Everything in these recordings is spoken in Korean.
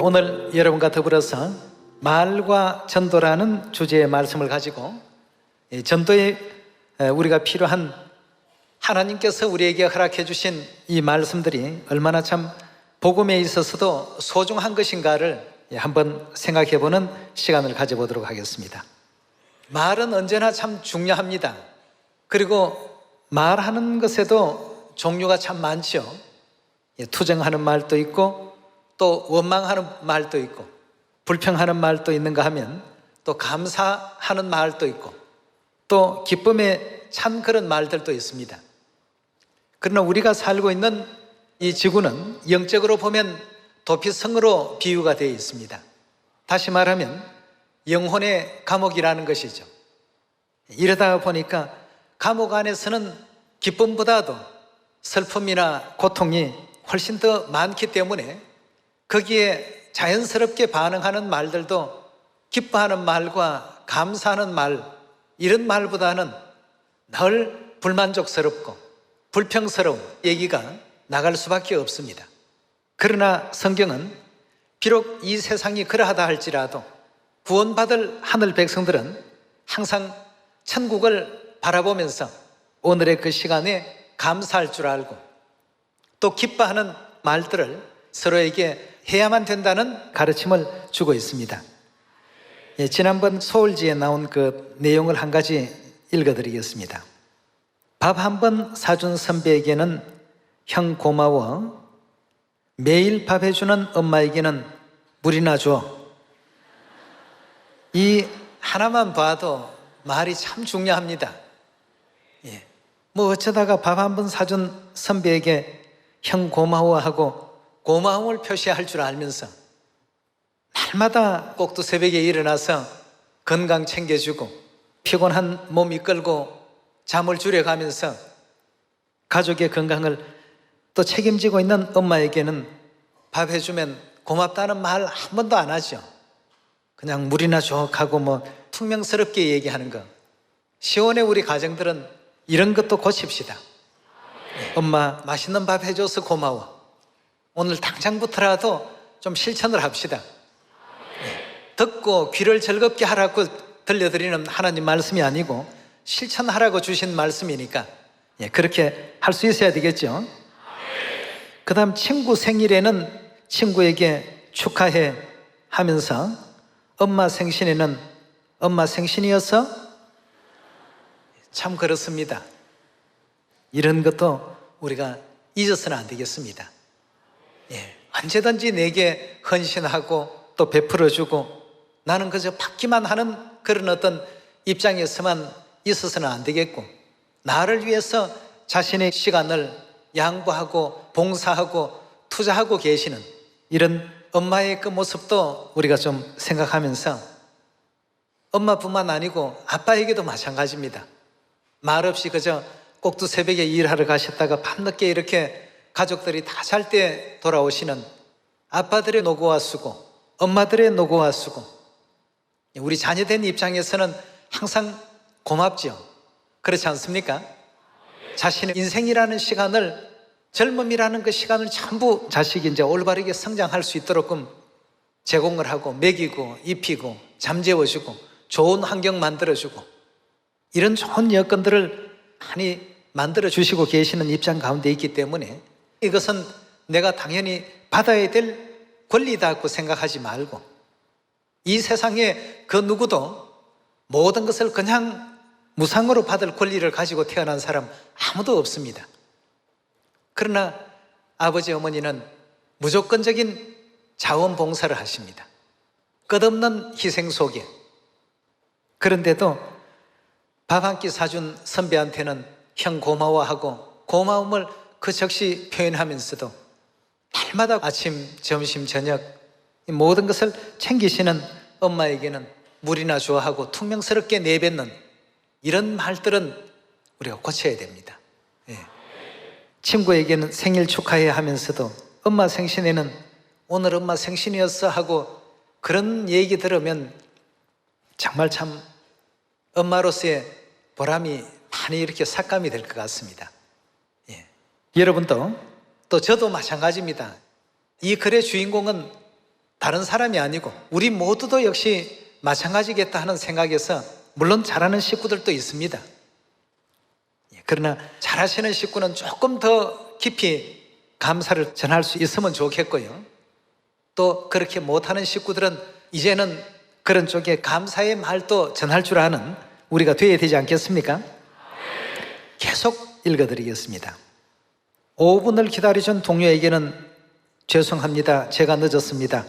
오늘 여러분과 더불어서 말과 전도라는 주제의 말씀을 가지고 전도에 우리가 필요한 하나님께서 우리에게 허락해 주신 이 말씀들이 얼마나 참 복음에 있어서도 소중한 것인가를 한번 생각해 보는 시간을 가져보도록 하겠습니다. 말은 언제나 참 중요합니다. 그리고 말하는 것에도 종류가 참 많죠. 투정하는 말도 있고 또 원망하는 말도 있고 불평하는 말도 있는가 하면 또 감사하는 말도 있고 또 기쁨에 찬 그런 말들도 있습니다. 그러나 우리가 살고 있는 이 지구는 영적으로 보면 도피성으로 비유가 되어 있습니다. 다시 말하면 영혼의 감옥이라는 것이죠. 이러다 보니까 감옥 안에서는 기쁨보다도 슬픔이나 고통이 훨씬 더 많기 때문에 거기에 자연스럽게 반응하는 말들도 기뻐하는 말과 감사하는 말, 이런 말보다는 늘 불만족스럽고 불평스러운 얘기가 나갈 수밖에 없습니다. 그러나 성경은 비록 이 세상이 그러하다 할지라도 구원받을 하늘 백성들은 항상 천국을 바라보면서 오늘의 그 시간에 감사할 줄 알고 또 기뻐하는 말들을 서로에게 해야만 된다는 가르침을 주고 있습니다. 지난번 소울지에 나온 그 내용을 한 가지 읽어드리겠습니다. 밥 한 번 사준 선배에게는 형 고마워, 매일 밥 해주는 엄마에게는 물이나 줘. 이 하나만 봐도 말이 참 중요합니다. 뭐 어쩌다가 밥 한 번 사준 선배에게 형 고마워하고 고마움을 표시할 줄 알면서 날마다 꼭두 새벽에 일어나서 건강 챙겨주고 피곤한 몸 이끌고 잠을 줄여가면서 가족의 건강을 또 책임지고 있는 엄마에게는 밥 해주면 고맙다는 말 한 번도 안 하죠. 그냥 물이나 줘 하고 뭐 퉁명스럽게 얘기하는 거. 시온의 우리 가정들은 이런 것도 고칩시다. 엄마 맛있는 밥 해줘서 고마워. 오늘 당장부터라도 좀 실천을 합시다. 듣고 귀를 즐겁게 하라고 들려드리는 하나님 말씀이 아니고 실천하라고 주신 말씀이니까 그렇게 할 수 있어야 되겠죠. 그 다음 친구 생일에는 친구에게 축하해 하면서 엄마 생신에는 엄마 생신이어서 참 그렇습니다. 이런 것도 우리가 잊어서는 안 되겠습니다. 언제든지 내게 헌신하고 또 베풀어주고 나는 그저 받기만 하는 그런 어떤 입장에서만 있어서는 안 되겠고 나를 위해서 자신의 시간을 양보하고 봉사하고 투자하고 계시는 이런 엄마의 그 모습도 우리가 좀 생각하면서 엄마뿐만 아니고 아빠에게도 마찬가지입니다. 말없이 그저 꼭두 새벽에 일하러 가셨다가 밤늦게 이렇게 가족들이 다 잘 때 돌아오시는 아빠들의 노고와 수고, 엄마들의 노고와 수고, 우리 자녀된 입장에서는 항상 고맙죠. 그렇지 않습니까? 자신의 인생이라는 시간을, 젊음이라는 그 시간을 전부 자식이 이제 올바르게 성장할 수 있도록끔 제공을 하고 먹이고 입히고 잠재워주고 좋은 환경 만들어주고 이런 좋은 여건들을 많이 만들어 주시고 계시는 입장 가운데 있기 때문에 이것은 내가 당연히 받아야 될 권리다고 생각하지 말고 이 세상에 그 누구도 모든 것을 그냥 무상으로 받을 권리를 가지고 태어난 사람 아무도 없습니다. 그러나 아버지 어머니는 무조건적인 자원봉사를 하십니다. 끝없는 희생 속에. 그런데도 밥 한 끼 사준 선배한테는 형 고마워하고 고마움을 그 즉시 표현하면서도 날마다 아침, 점심, 저녁 모든 것을 챙기시는 엄마에게는 물이나 좋아하고 퉁명스럽게 내뱉는 이런 말들은 우리가 고쳐야 됩니다. 친구에게는 생일 축하해 하면서도 엄마 생신에는 오늘 엄마 생신이었어 하고 그런 얘기 들으면 정말 참 엄마로서의 보람이 많이 이렇게 삭감이 될 것 같습니다. 여러분도 또 저도 마찬가지입니다. 이 글의 주인공은 다른 사람이 아니고 우리 모두도 역시 마찬가지겠다 하는 생각에서, 물론 잘하는 식구들도 있습니다. 그러나 잘하시는 식구는 조금 더 깊이 감사를 전할 수 있으면 좋겠고요. 또 그렇게 못하는 식구들은 이제는 그런 쪽에 감사의 말도 전할 줄 아는 우리가 되어야 되지 않겠습니까? 계속 읽어드리겠습니다. 5분을 기다려준 동료에게는 죄송합니다. 제가 늦었습니다.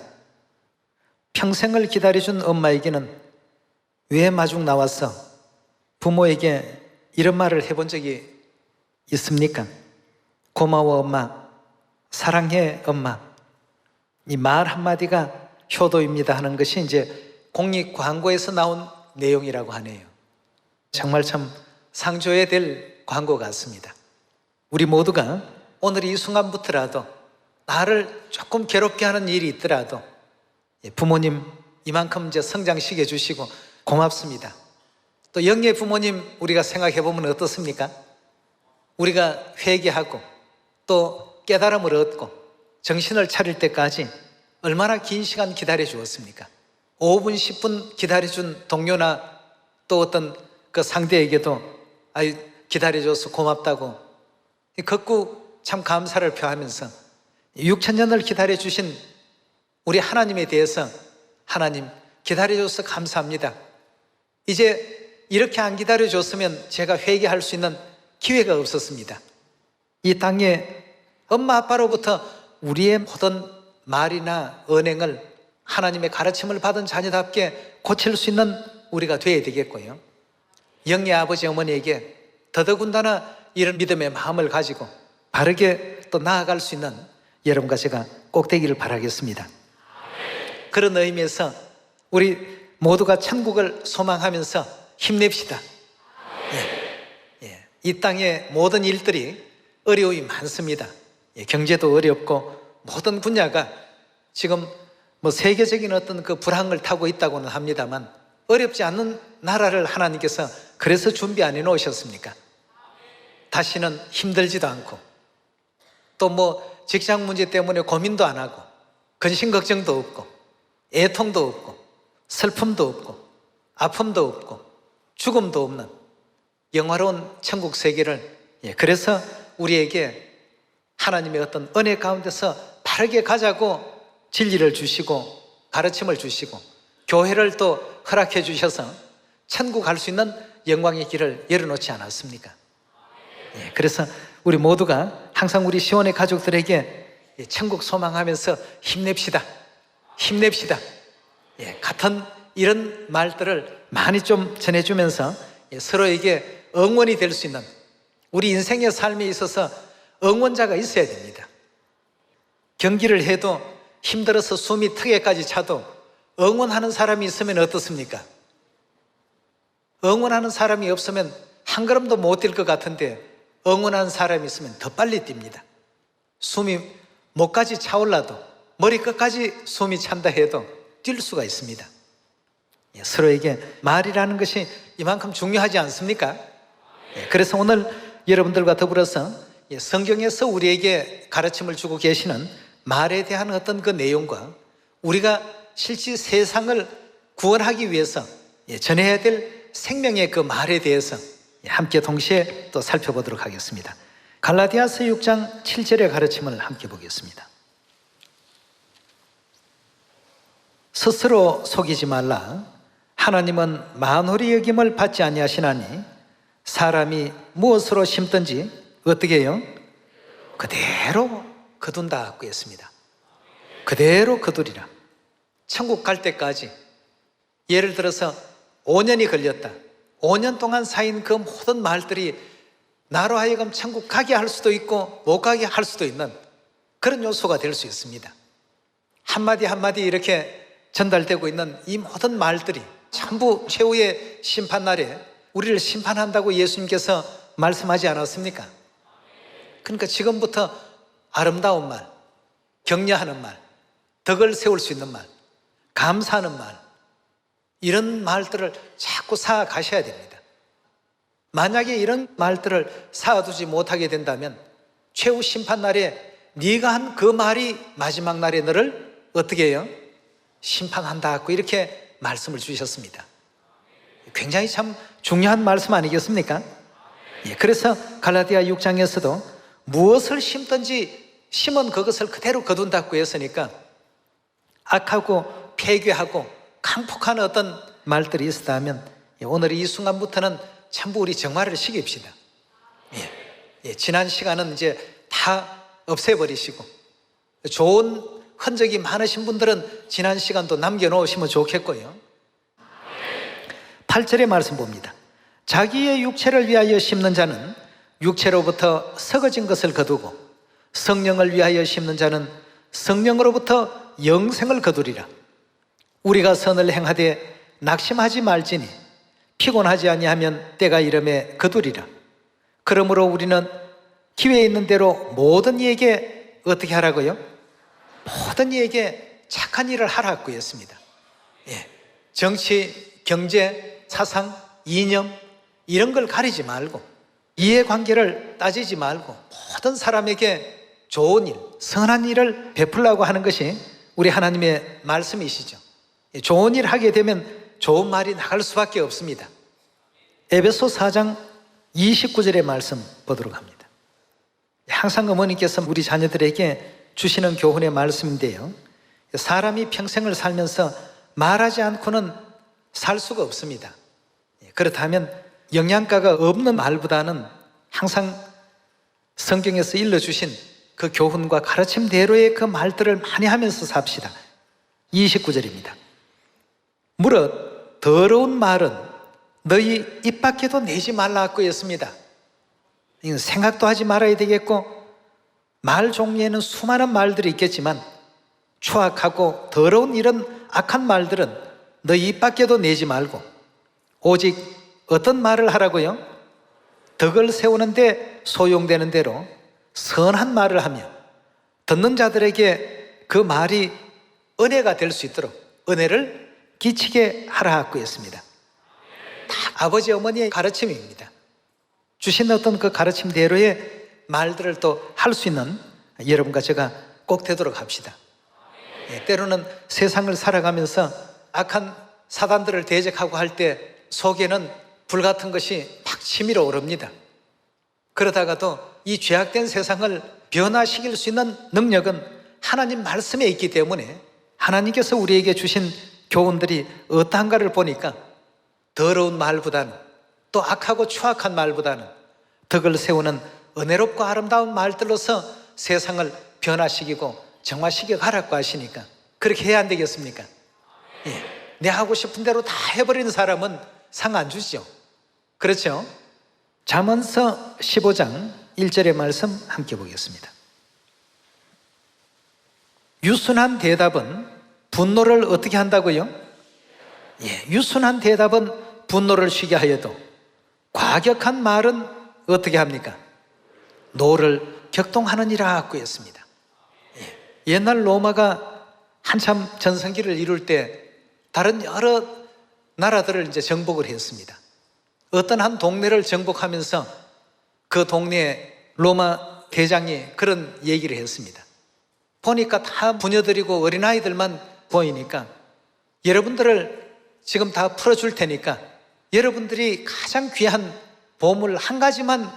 평생을 기다려준 엄마에게는 왜 마중 나왔어? 부모에게 이런 말을 해본 적이 있습니까? 고마워 엄마, 사랑해 엄마. 이 말 한마디가 효도입니다 하는 것이 이제 공익 광고에서 나온 내용이라고 하네요. 정말 참 상조해야 될 광고 같습니다. 우리 모두가 오늘 이 순간부터라도 나를 조금 괴롭게 하는 일이 있더라도 부모님 이만큼 이제 성장시켜 주시고 고맙습니다. 또 영예 부모님 우리가 생각해 보면 어떻습니까? 우리가 회개하고 또 깨달음을 얻고 정신을 차릴 때까지 얼마나 긴 시간 기다려 주었습니까? 5분, 10분 기다려 준 동료나 또 어떤 그 상대에게도 아유 기다려줘서 고맙다고 걷고 참 감사를 표하면서 6,000년을 기다려 주신 우리 하나님에 대해서 하나님 기다려줘서 감사합니다. 이제 이렇게 안 기다려줬으면 제가 회개할 수 있는 기회가 없었습니다. 이 땅에 엄마 아빠로부터 우리의 모든 말이나 언행을 하나님의 가르침을 받은 자녀답게 고칠 수 있는 우리가 되어야 되겠고요. 영예 아버지 어머니에게 더더군다나 이런 믿음의 마음을 가지고 바르게 또 나아갈 수 있는 여러분과 제가 꼭 되기를 바라겠습니다. 그런 의미에서 우리 모두가 천국을 소망하면서 힘냅시다. 이 땅의 모든 일들이 어려움이 많습니다. 경제도 어렵고 모든 분야가 지금 뭐 세계적인 어떤 그 불황을 타고 있다고는 합니다만 어렵지 않는 나라를 하나님께서 그래서 준비 안 해놓으셨습니까? 다시는 힘들지도 않고 또 뭐 직장 문제 때문에 고민도 안 하고 근심 걱정도 없고 애통도 없고 슬픔도 없고 아픔도 없고 죽음도 없는 영화로운 천국 세계를 그래서 우리에게 하나님의 어떤 은혜 가운데서 바르게 가자고 진리를 주시고 가르침을 주시고 교회를 또 허락해 주셔서 천국 갈 수 있는 영광의 길을 열어놓지 않았습니까? 그래서 우리 모두가 항상 우리 시온의 가족들에게 천국 소망하면서 힘냅시다. 힘냅시다. 같은 이런 말들을 많이 좀 전해주면서 서로에게 응원이 될 수 있는 우리 인생의 삶에 있어서 응원자가 있어야 됩니다. 경기를 해도 힘들어서 숨이 턱에까지 차도 응원하는 사람이 있으면 어떻습니까? 응원하는 사람이 없으면 한 걸음도 못 뛸 것 같은데 응원하는 사람이 있으면 더 빨리 뜁니다. 숨이 목까지 차올라도 머리끝까지 숨이 찬다 해도 뛸 수가 있습니다. 서로에게 말이라는 것이 이만큼 중요하지 않습니까? 그래서 오늘 여러분들과 더불어서 성경에서 우리에게 가르침을 주고 계시는 말에 대한 어떤 그 내용과 우리가 실제 세상을 구원하기 위해서 전해야 될 생명의 그 말에 대해서 함께 동시에 또 살펴보도록 하겠습니다. 갈라디아서 6장 7절의 가르침을 함께 보겠습니다. 스스로 속이지 말라. 하나님은 만홀히 여김을 받지 아니하시나니 사람이 무엇으로 심든지 어떻게 해요? 그대로 거둔다고 했습니다. 그대로 거두리라. 천국 갈 때까지 예를 들어서 5년이 걸렸다. 5년 동안 쌓인 그 모든 말들이 나로 하여금 천국 가게 할 수도 있고 못 가게 할 수도 있는 그런 요소가 될 수 있습니다. 한마디 한마디 이렇게 전달되고 있는 이 모든 말들이 전부 최후의 심판날에 우리를 심판한다고 예수님께서 말씀하지 않았습니까? 그러니까 지금부터 아름다운 말, 격려하는 말, 덕을 세울 수 있는 말, 감사하는 말, 이런 말들을 자꾸 쌓아가셔야 됩니다. 만약에 이런 말들을 쌓아두지 못하게 된다면 최후 심판날에 네가 한 그 말이 마지막 날에 너를 어떻게 해요? 심판한다고 이렇게 말씀을 주셨습니다. 굉장히 참 중요한 말씀 아니겠습니까? 예, 그래서 갈라디아 6장에서도 무엇을 심든지 심은 그것을 그대로 거둔다고 했으니까 악하고 폐괴하고 강폭한 어떤 말들이 있었다면 오늘 이 순간부터는 전부 우리 정화를 시킵시다. 지난 시간은 이제 다 없애버리시고 좋은 흔적이 많으신 분들은 지난 시간도 남겨놓으시면 좋겠고요. 8절의 말씀 봅니다. 자기의 육체를 위하여 심는 자는 육체로부터 썩어진 것을 거두고 성령을 위하여 심는 자는 성령으로부터 영생을 거두리라. 우리가 선을 행하되 낙심하지 말지니 피곤하지 아니하면 때가 이름에 거두리라. 그러므로 우리는 기회 있는 대로 모든 이에게 어떻게 하라고요? 모든 이에게 착한 일을 하라고 했습니다. 정치, 경제, 사상, 이념 이런 걸 가리지 말고 이해관계를 따지지 말고 모든 사람에게 좋은 일, 선한 일을 베풀라고 하는 것이 우리 하나님의 말씀이시죠. 좋은 일 하게 되면 좋은 말이 나갈 수밖에 없습니다. 에베소 4장 29절의 말씀 보도록 합니다. 항상 어머니께서 우리 자녀들에게 주시는 교훈의 말씀인데요, 사람이 평생을 살면서 말하지 않고는 살 수가 없습니다. 그렇다면 영양가가 없는 말보다는 항상 성경에서 일러주신 그 교훈과 가르침대로의 그 말들을 많이 하면서 삽시다. 29절입니다. 무릇 더러운 말은 너희 입 밖에도 내지 말라고 했습니다. 이건 생각도 하지 말아야 되겠고, 말 종류에는 수많은 말들이 있겠지만 추악하고 더러운 이런 악한 말들은 너희 입 밖에도 내지 말고 오직 어떤 말을 하라고요? 덕을 세우는데 소용되는 대로 선한 말을 하며 듣는 자들에게 그 말이 은혜가 될 수 있도록 은혜를 끼치게 하라고 했습니다. 다 아버지 어머니의 가르침입니다. 주신 어떤 그 가르침대로의 말들을 또 할 수 있는 여러분과 제가 꼭 되도록 합시다. 때로는 세상을 살아가면서 악한 사단들을 대적하고 할 때 속에는 불같은 것이 막 치밀어 오릅니다. 그러다가도 이 죄악된 세상을 변화시킬 수 있는 능력은 하나님 말씀에 있기 때문에 하나님께서 우리에게 주신 교훈들이 어떠한가를 보니까 더러운 말보다는, 또 악하고 추악한 말보다는 덕을 세우는 은혜롭고 아름다운 말들로서 세상을 변화시키고 정화시켜 가라고 하시니까 그렇게 해야 안 되겠습니까? 내 하고 싶은 대로 다 해버리는 사람은 상 안 주죠. 그렇죠? 잠언서 15장 1절의 말씀 함께 보겠습니다. 유순한 대답은 분노를 어떻게 한다고요? 유순한 대답은 분노를 쉬게 하여도 과격한 말은 어떻게 합니까? 노를 격동하느니라고 했습니다. 옛날 로마가 한참 전성기를 이룰 때 다른 여러 나라들을 이제 정복을 했습니다. 어떤 한 동네를 정복하면서 그 동네에 로마 대장이 그런 얘기를 했습니다. 보니까 다 부녀들이고 어린아이들만 보이니까 여러분들을 지금 다 풀어줄 테니까 여러분들이 가장 귀한 보물 한 가지만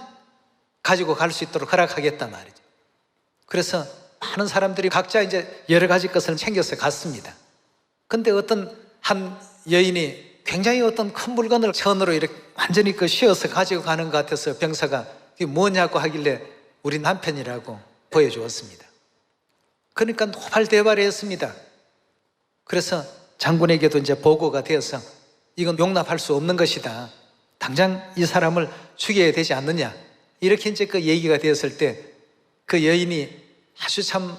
가지고 갈 수 있도록 허락하겠단 말이죠. 그래서 많은 사람들이 각자 이제 여러 가지 것을 챙겨서 갔습니다. 근데 어떤 한 여인이 굉장히 어떤 큰 물건을 천으로 이렇게 완전히 씌워서 가지고 가는 것 같아서 병사가 이게 뭐냐고 하길래 우리 남편이라고 보여주었습니다. 그러니까 노발대발했습니다. 그래서 장군에게도 이제 보고가 되어서 이건 용납할 수 없는 것이다. 당장 이 사람을 죽여야 되지 않느냐. 이렇게 이제 그 얘기가 되었을 때 그 여인이 아주 참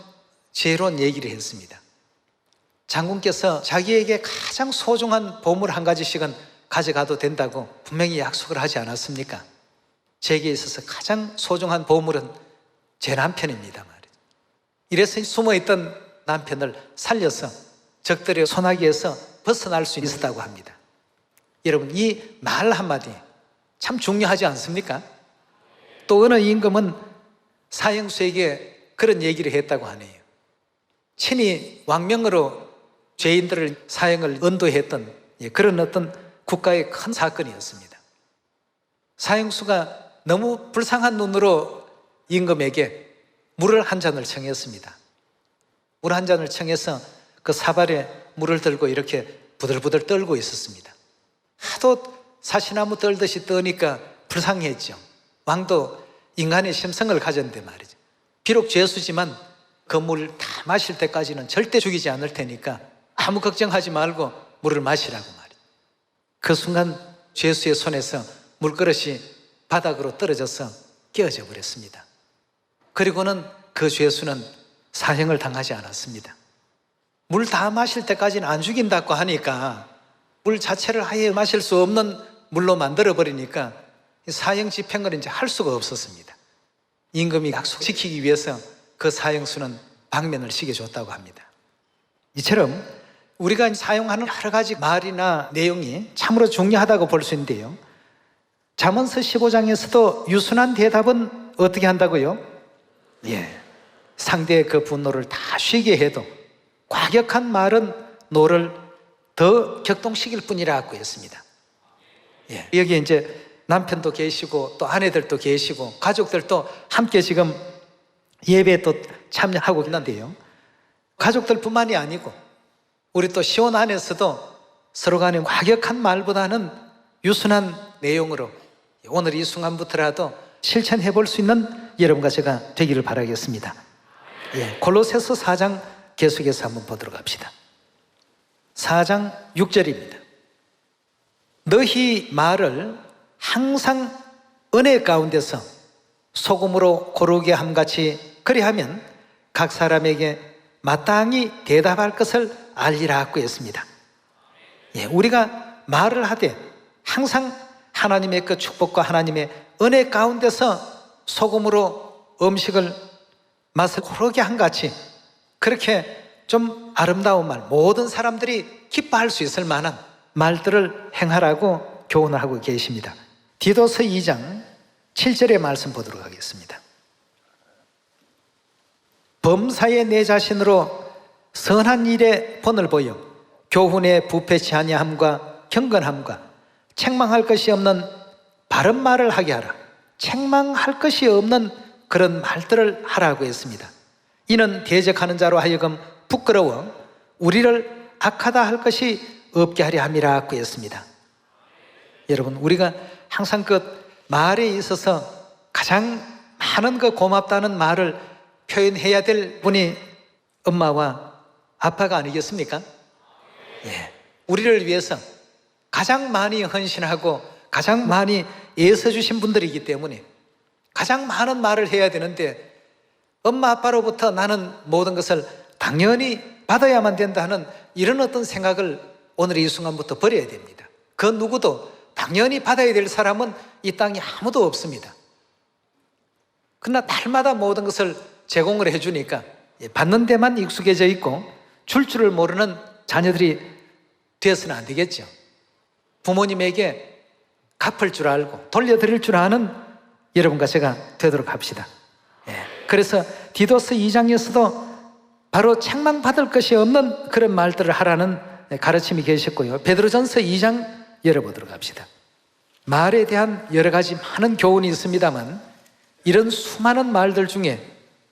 지혜로운 얘기를 했습니다. 장군께서 자기에게 가장 소중한 보물 한 가지씩은 가져가도 된다고 분명히 약속을 하지 않았습니까? 제게 있어서 가장 소중한 보물은 제 남편입니다 말이죠. 이래서 숨어있던 남편을 살려서 적들의 손아귀에서 벗어날 수 있었다고 합니다. 여러분, 이 말 한마디 참 중요하지 않습니까? 또 어느 임금은 사형수에게 그런 얘기를 했다고 하네요. 친히 왕명으로 죄인들을 사형을 언도했던 그런 어떤 국가의 큰 사건이었습니다. 사형수가 너무 불쌍한 눈으로 임금에게 물을 한 잔을 청했습니다. 물 한 잔을 청해서 그 사발에 물을 들고 이렇게 부들부들 떨고 있었습니다. 하도 사시나무 떨듯이 떠니까 불쌍했죠. 왕도 인간의 심성을 가졌는데 말이죠. 비록 죄수지만 그 물 다 마실 때까지는 절대 죽이지 않을 테니까 아무 걱정하지 말고 물을 마시라고 말이죠. 그 순간 죄수의 손에서 물그릇이 바닥으로 떨어져서 깨어져 버렸습니다. 그리고는 그 죄수는 사형을 당하지 않았습니다. 물 다 마실 때까지는 안 죽인다고 하니까 물 자체를 아예 마실 수 없는 물로 만들어 버리니까 사형 집행을 이제 할 수가 없었습니다. 임금이 약속 지키기 위해서 그 사형수는 방면을 시켜줬다고 합니다. 이처럼 우리가 사용하는 여러 가지 말이나 내용이 참으로 중요하다고 볼 수 있는데요. 잠언서 15장에서도 유순한 대답은 어떻게 한다고요? 상대의 그 분노를 다 쉬게 해도 과격한 말은 노를 더 격동시킬 뿐이라고 했습니다. 여기 이제 남편도 계시고 또 아내들도 계시고 가족들도 함께 지금 예배에 또 참여하고 있는데요. 가족들뿐만이 아니고 우리 또 시온 안에서도 서로 간에 과격한 말보다는 유순한 내용으로 오늘 이 순간부터라도 실천해 볼 수 있는 여러분과 제가 되기를 바라겠습니다. 골로새서 4장 계속해서 한번 보도록 합시다. 4장 6절입니다. 너희 말을 항상 은혜 가운데서 소금으로 고르게 함같이 그리하면 각 사람에게 마땅히 대답할 것을 알리라고 했습니다. 우리가 말을 하되 항상 하나님의 그 축복과 하나님의 은혜 가운데서 소금으로 음식을 맛을 고르게 함같이 그렇게 좀 아름다운 말, 모든 사람들이 기뻐할 수 있을 만한 말들을 행하라고 교훈을 하고 계십니다. 디도서 2장 7절의 말씀 보도록 하겠습니다. 범사에 내 자신으로 선한 일에 본을 보여 교훈에 부패치 아니함과 경건함과 책망할 것이 없는 바른 말을 하게 하라. 책망할 것이 없는 그런 말들을 하라고 했습니다. 이는 대적하는 자로 하여금 부끄러워 우리를 악하다 할 것이 없게 하려 함이라고 했습니다. 여러분, 우리가 항상 그 말에 있어서 가장 많은 그 고맙다는 말을 표현해야 될 분이 엄마와 아빠가 아니겠습니까? 우리를 위해서 가장 많이 헌신하고 가장 많이 애써주신 분들이기 때문에 가장 많은 말을 해야 되는데 엄마 아빠로부터 나는 모든 것을 당연히 받아야만 된다 하는 이런 어떤 생각을 오늘 이 순간부터 버려야 됩니다. 그 누구도 당연히 받아야 될 사람은 이 땅에 아무도 없습니다. 그러나 날마다 모든 것을 제공을 해주니까 받는 데만 익숙해져 있고 줄을 모르는 자녀들이 되어서는 안 되겠죠. 부모님에게 갚을 줄 알고 돌려드릴 줄 아는 여러분과 제가 되도록 합시다. 그래서 디도서 2장에서도 바로 책망받을 것이 없는 그런 말들을 하라는 가르침이 계셨고요. 베드로전서 2장 열어보도록 합시다. 말에 대한 여러 가지 많은 교훈이 있습니다만 이런 수많은 말들 중에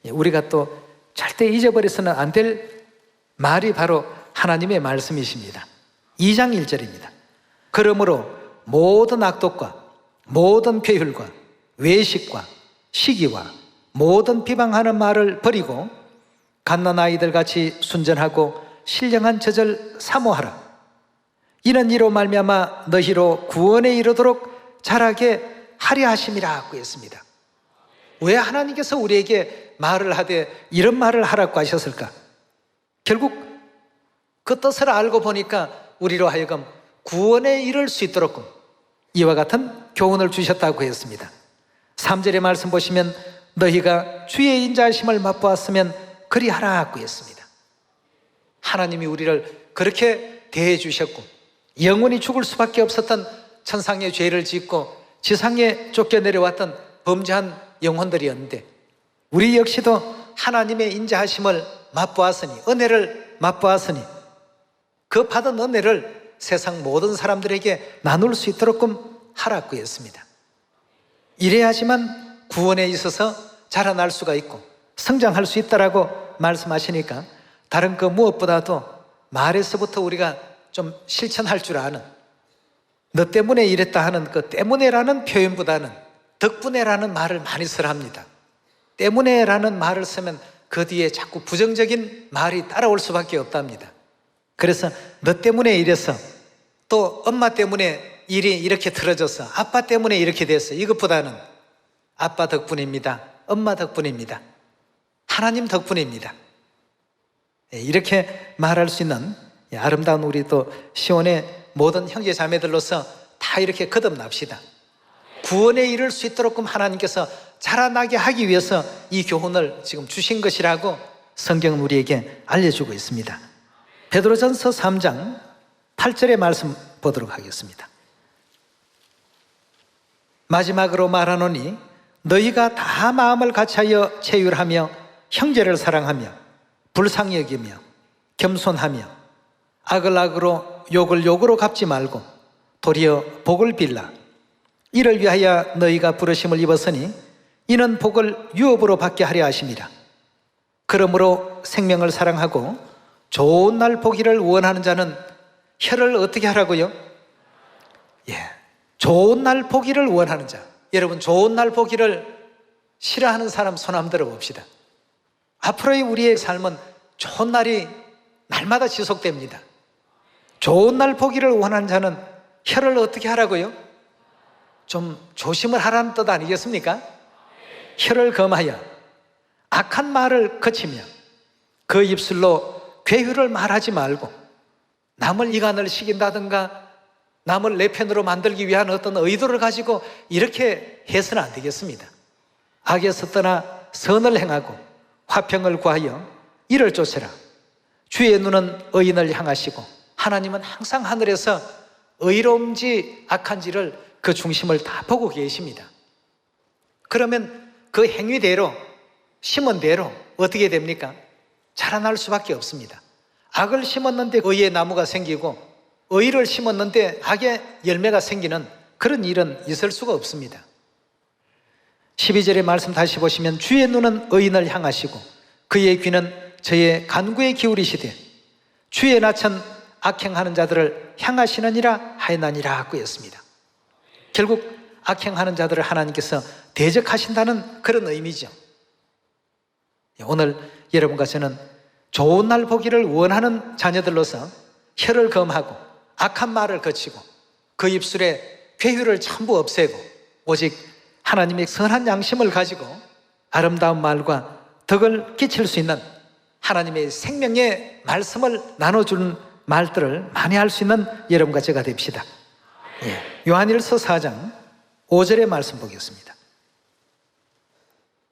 우리가 또 절대 잊어버려서는 안 될 말이 바로 하나님의 말씀이십니다. 2장 1절입니다. 그러므로 모든 악독과 모든 배율과 외식과 시기와 모든 비방하는 말을 버리고 갓난아이들 같이 순전하고 신령한 젖을 사모하라. 이는 이로 말미암아 너희로 구원에 이르도록 자라게 하려 하심이라고 했습니다. 왜 하나님께서 우리에게 말을 하되 이런 말을 하라고 하셨을까? 결국 그 뜻을 알고 보니까 우리로 하여금 구원에 이를 수 있도록 이와 같은 교훈을 주셨다고 했습니다. 3절의 말씀 보시면 너희가 주의 인자하심을 맛보았으면 그리하라고 했습니다. 하나님이 우리를 그렇게 대해 주셨고 영원히 죽을 수밖에 없었던 천상의 죄를 짓고 지상에 쫓겨내려왔던 범죄한 영혼들이었는데 우리 역시도 하나님의 인자하심을 맛보았으니 은혜를 맛보았으니 그 받은 은혜를 세상 모든 사람들에게 나눌 수 있도록끔 하라고 했습니다. 이래야지만 구원에 있어서 자라날 수가 있고 성장할 수 있다라고 말씀하시니까 다른 그 무엇보다도 말에서부터 우리가 좀 실천할 줄 아는, 너 때문에 이랬다 하는 그 때문에라는 표현보다는 덕분에라는 말을 많이 쓰라 합니다. 때문에라는 말을 쓰면 그 뒤에 자꾸 부정적인 말이 따라올 수밖에 없답니다. 그래서 너 때문에 이래서, 또 엄마 때문에 일이 이렇게 틀어져서, 아빠 때문에 이렇게 됐어, 이것보다는 아빠 덕분입니다, 엄마 덕분입니다, 하나님 덕분입니다, 이렇게 말할 수 있는 아름다운 우리 또 시온의 모든 형제 자매들로서 다 이렇게 거듭납시다. 구원에 이를 수 있도록 하나님께서 자라나게 하기 위해서 이 교훈을 지금 주신 것이라고 성경은 우리에게 알려주고 있습니다. 베드로전서 3장 8절의 말씀 보도록 하겠습니다. 마지막으로 말하노니 너희가 다 마음을 같이하여 체휼하며 형제를 사랑하며 불쌍히 여기며 겸손하며 악을 악으로 욕을 욕으로 갚지 말고 도리어 복을 빌라. 이를 위하여 너희가 부르심을 입었으니 이는 복을 유업으로 받게 하려 하심이라. 그러므로 생명을 사랑하고 좋은 날 보기를 원하는 자는 혀를 어떻게 하라고요? 좋은 날 보기를 원하는 자. 여러분, 좋은 날 보기를 싫어하는 사람 손 한번 들어봅시다. 앞으로의 우리의 삶은 좋은 날이 날마다 지속됩니다. 좋은 날 보기를 원하는 자는 혀를 어떻게 하라고요? 좀 조심을 하라는 뜻 아니겠습니까? 혀를 검하여 악한 말을 거치며 그 입술로 괴유를 말하지 말고 남을 이간을 시킨다든가 남을 내 편으로 만들기 위한 어떤 의도를 가지고 이렇게 해서는 안 되겠습니다. 악에서 떠나 선을 행하고 화평을 구하여 이를 쫓으라. 주의 눈은 의인을 향하시고 하나님은 항상 하늘에서 의로운지 악한지를 그 중심을 다 보고 계십니다. 그러면 그 행위대로 심은 대로 어떻게 됩니까? 자라날 수밖에 없습니다. 악을 심었는데 의의 나무가 생기고 의를 심었는데 악의 열매가 생기는 그런 일은 있을 수가 없습니다. 12절의 말씀 다시 보시면 주의 눈은 의인을 향하시고 그의 귀는 저의 간구에 기울이시되 주의 낯은 악행하는 자들을 향하시느니라 하였나니라 하고 했습니다. 결국 악행하는 자들을 하나님께서 대적하신다는 그런 의미죠. 오늘 여러분과 저는 좋은 날 보기를 원하는 자녀들로서 혀를 검하고 악한 말을 거치고 그 입술에 괴유를 전부 없애고 오직 하나님의 선한 양심을 가지고 아름다운 말과 덕을 끼칠 수 있는 하나님의 생명의 말씀을 나눠주는 말들을 많이 할 수 있는 여러분과 제가 됩시다. 요한일서 4장 5절의 말씀 보겠습니다.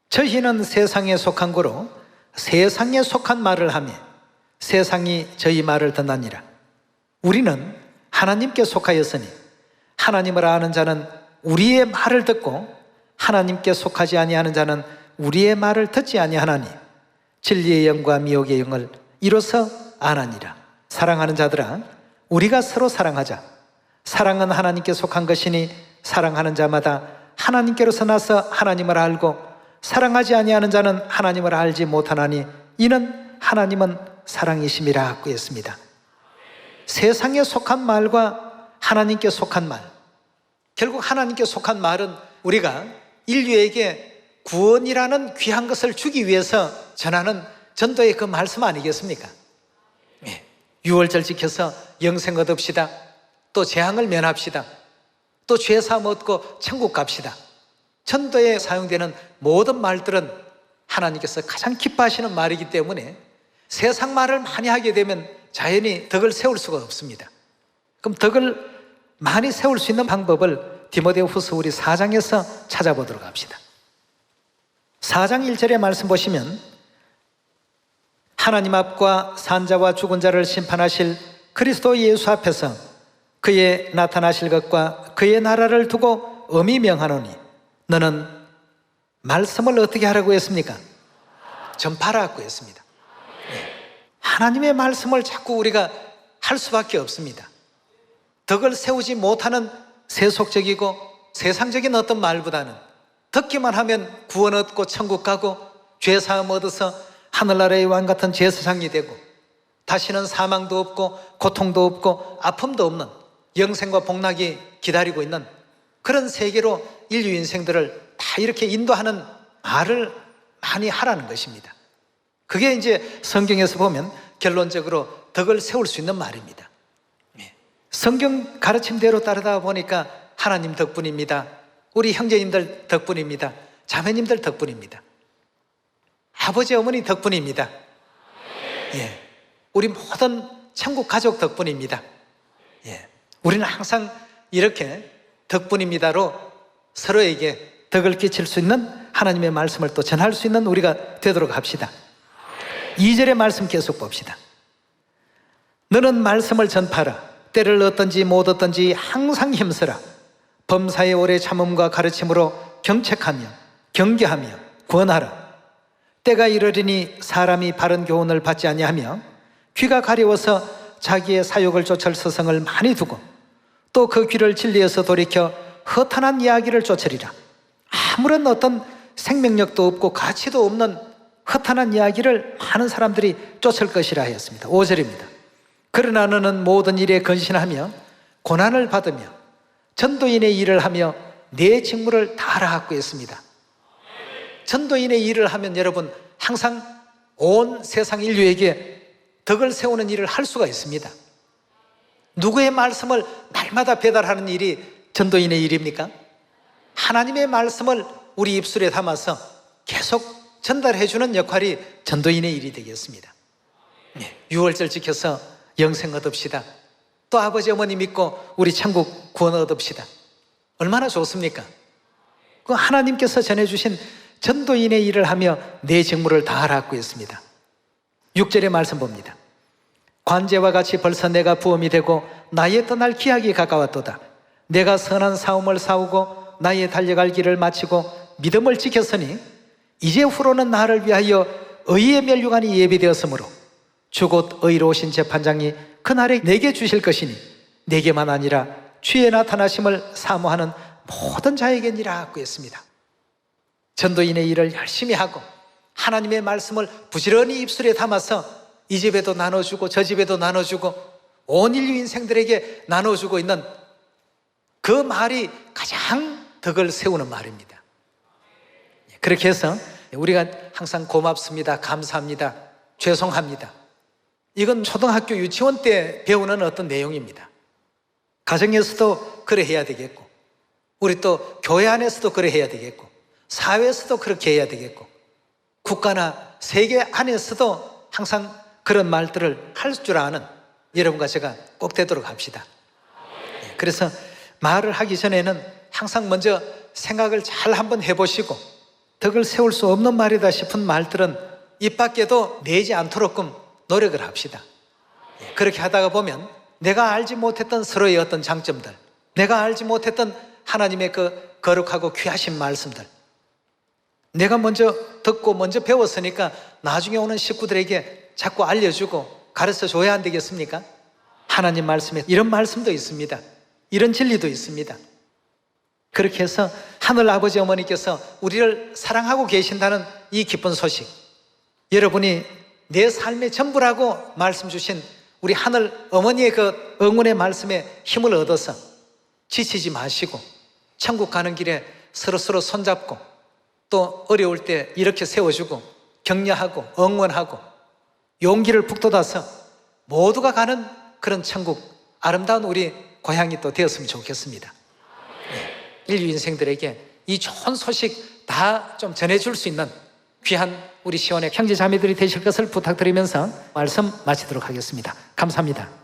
저희는 세상에 속한 거로 세상에 속한 말을 하며 세상이 저희 말을 듣나니라. 우리는 하나님께 속하였으니 하나님을 아는 자는 우리의 말을 듣고 하나님께 속하지 아니하는 자는 우리의 말을 듣지 아니하나니 진리의 영과 미혹의 영을 이로써 아나니라. 사랑하는 자들아, 우리가 서로 사랑하자. 사랑은 하나님께 속한 것이니 사랑하는 자마다 하나님께로서 나서 하나님을 알고 사랑하지 아니하는 자는 하나님을 알지 못하나니 이는 하나님은 사랑이심이라 하고 했습니다. 세상에 속한 말과 하나님께 속한 말, 결국 하나님께 속한 말은 우리가 인류에게 구원이라는 귀한 것을 주기 위해서 전하는 전도의 그 말씀 아니겠습니까? 유월절 지켜서 영생 얻읍시다. 또 재앙을 면합시다. 또 죄사함 얻고 천국 갑시다. 전도에 사용되는 모든 말들은 하나님께서 가장 기뻐하시는 말이기 때문에 세상 말을 많이 하게 되면 자연히 덕을 세울 수가 없습니다. 그럼 덕을 많이 세울 수 있는 방법을 디모데후서 우리 4장에서 찾아보도록 합시다. 4장 1절의 말씀 보시면 하나님 앞과 산자와 죽은 자를 심판하실 그리스도 예수 앞에서 그의 나타나실 것과 그의 나라를 두고 엄히 명하노니 너는 말씀을 어떻게 하라고 했습니까? 전파라고 했습니다. 하나님의 말씀을 자꾸 우리가 할 수밖에 없습니다. 덕을 세우지 못하는 세속적이고 세상적인 어떤 말보다는 듣기만 하면 구원 얻고 천국 가고 죄사함 얻어서 하늘나라의 왕 같은 제사장이 되고 다시는 사망도 없고 고통도 없고 아픔도 없는 영생과 복락이 기다리고 있는 그런 세계로 인류 인생들을 다 이렇게 인도하는 말을 많이 하라는 것입니다. 그게 이제 성경에서 보면 결론적으로 덕을 세울 수 있는 말입니다. 성경 가르침대로 따르다 보니까 하나님 덕분입니다. 우리 형제님들 덕분입니다. 자매님들 덕분입니다. 아버지 어머니 덕분입니다. 예, 우리 모든 천국 가족 덕분입니다. 예, 우리는 항상 이렇게 덕분입니다로 서로에게 덕을 끼칠 수 있는 하나님의 말씀을 또 전할 수 있는 우리가 되도록 합시다. 2절의 말씀 계속 봅시다. 너는 말씀을 전파하라. 때를 얻든지 못 얻든지 항상 힘쓰라. 범사의 오래 참음과 가르침으로 경책하며 경계하며 권하라. 때가 이르리니 사람이 바른 교훈을 받지 아니하며 귀가 가려워서 자기의 사욕을 쫓을 서성을 많이 두고 또 그 귀를 진리에서 돌이켜 허탄한 이야기를 쫓으리라. 아무런 어떤 생명력도 없고 가치도 없는 허탄한 이야기를 많은 사람들이 쫓을 것이라 하였습니다. 5절입니다. 그러나 너는 모든 일에 건신하며 고난을 받으며 전도인의 일을 하며 내 직무를 다하라 하고 했습니다. 전도인의 일을 하면 여러분 항상 온 세상 인류에게 덕을 세우는 일을 할 수가 있습니다. 누구의 말씀을 날마다 배달하는 일이 전도인의 일입니까? 하나님의 말씀을 우리 입술에 담아서 계속 전달해주는 역할이 전도인의 일이 되겠습니다. 6월절 지켜서 영생 얻읍시다. 또 아버지 어머니 믿고 우리 천국 구원 얻읍시다. 얼마나 좋습니까? 그 하나님께서 전해주신 전도인의 일을 하며 내 직무를 다하라고 했습니다. 6절의 말씀 봅니다. 관제와 같이 벌써 내가 부엄이 되고 나의 떠날 기약이 가까웠도다. 내가 선한 싸움을 싸우고 나의 달려갈 길을 마치고 믿음을 지켰으니 이제 후로는 나를 위하여 의의 면류관이 예비되었으므로 주곧 의로우신 재판장이 그날에 내게 주실 것이니 내게만 아니라 주의 나타나심을 사모하는 모든 자에게니라 하고 했습니다. 전도인의 일을 열심히 하고 하나님의 말씀을 부지런히 입술에 담아서 이 집에도 나눠주고 저 집에도 나눠주고 온 인류 인생들에게 나눠주고 있는 그 말이 가장 덕을 세우는 말입니다. 그렇게 해서 우리가 항상 고맙습니다, 감사합니다, 죄송합니다, 이건 초등학교 유치원 때 배우는 어떤 내용입니다. 가정에서도 그래 해야 되겠고 우리 또 교회 안에서도 그래 해야 되겠고 사회에서도 그렇게 해야 되겠고 국가나 세계 안에서도 항상 그런 말들을 할 줄 아는 여러분과 제가 꼭 되도록 합시다. 그래서 말을 하기 전에는 항상 먼저 생각을 잘 한번 해보시고 덕을 세울 수 없는 말이다 싶은 말들은 입 밖에도 내지 않도록끔 노력을 합시다. 그렇게 하다가 보면 내가 알지 못했던 서로의 어떤 장점들, 내가 알지 못했던 하나님의 그 거룩하고 귀하신 말씀들, 내가 먼저 듣고 먼저 배웠으니까 나중에 오는 식구들에게 자꾸 알려주고 가르쳐 줘야 안 되겠습니까? 하나님 말씀에 이런 말씀도 있습니다. 이런 진리도 있습니다. 그렇게 해서 하늘 아버지 어머니께서 우리를 사랑하고 계신다는 이 기쁜 소식, 여러분이 내 삶의 전부라고 말씀 주신 우리 하늘 어머니의 그 응원의 말씀에 힘을 얻어서 지치지 마시고 천국 가는 길에 서로서로 손잡고 또 어려울 때 이렇게 세워주고 격려하고 응원하고 용기를 북돋아서 모두가 가는 그런 천국, 아름다운 우리 고향이 또 되었으면 좋겠습니다. 인류 인생들에게 이 좋은 소식 다 좀 전해줄 수 있는 귀한 우리 시온의 형제 자매들이 되실 것을 부탁드리면서 말씀 마치도록 하겠습니다. 감사합니다.